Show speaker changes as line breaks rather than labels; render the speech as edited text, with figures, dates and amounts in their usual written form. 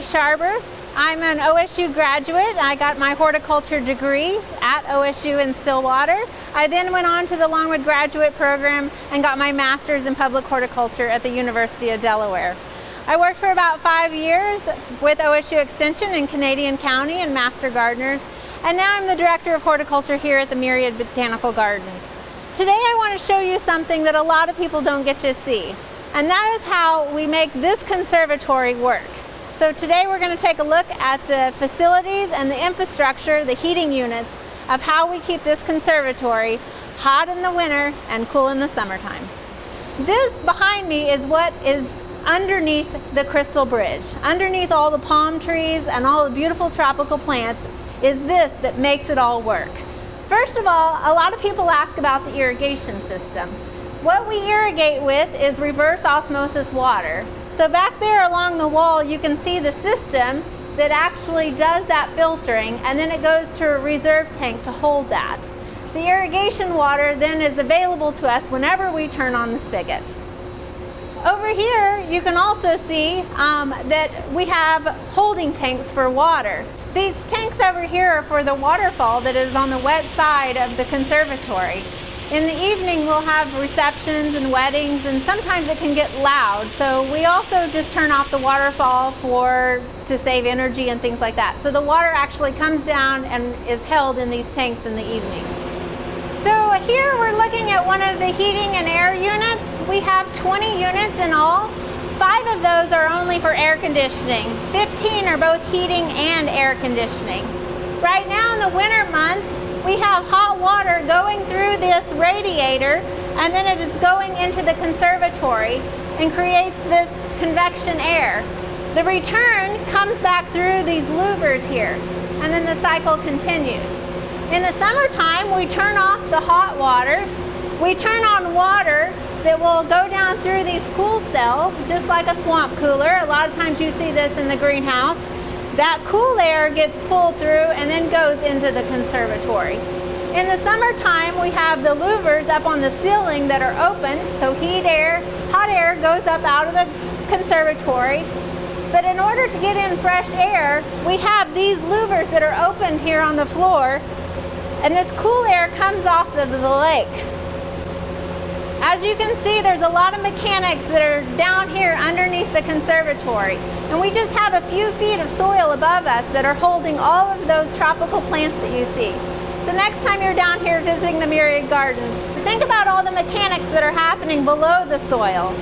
Sharber. I'm an OSU graduate. I got my horticulture degree at OSU in Stillwater. I then went on to the Longwood graduate program and got my master's in public horticulture at the University of Delaware. I worked for about 5 years with OSU Extension in Canadian County and Master Gardeners, and now I'm the director of horticulture here at the Myriad Botanical Gardens. Today I want to show you something that a lot of people don't get to see, and that is how we make this conservatory work. So today we're going to take a look at the facilities and the infrastructure, the heating units, of how we keep this conservatory hot in the winter and cool in the summertime. This behind me is what is underneath the crystal bridge. Underneath all the palm trees and all the beautiful tropical plants is this that makes it all work. First of all, a lot of people ask about the irrigation system. What we irrigate with is reverse osmosis water. So back there along the wall you can see the system that actually does that filtering, and then it goes to a reserve tank to hold that. The irrigation water then is available to us whenever we turn on the spigot. Over here you can also see that we have holding tanks for water. These tanks over here are for the waterfall that is on the wet side of the conservatory. In the evening we'll have receptions and weddings, and sometimes it can get loud, so we also just turn off the waterfall to save energy and things like that. So the water actually comes down and is held in these tanks in the evening. So here we're looking at one of the heating and air units. We have 20 units in all. 5 of those are only for air conditioning. 15 are both heating and air conditioning. Right now in the winter months, we have hot water going through this radiator, and then it is going into the conservatory and creates this convection air. The return comes back through these louvers here, and then the cycle continues. In the summertime, we turn off the hot water. We turn on water that will go down through these cool cells, just like a swamp cooler. A lot of times you see this in the greenhouse. That cool air gets pulled through and then goes into the conservatory. In the summertime, we have the louvers up on the ceiling that are open, so hot air goes up out of the conservatory. But in order to get in fresh air, we have these louvers that are open here on the floor, and this cool air comes off of the lake. As you can see, there's a lot of mechanics that are down here underneath the conservatory. And we just have a few feet of soil above us that are holding all of those tropical plants that you see. So next time you're down here visiting the Myriad Gardens, think about all the mechanics that are happening below the soil.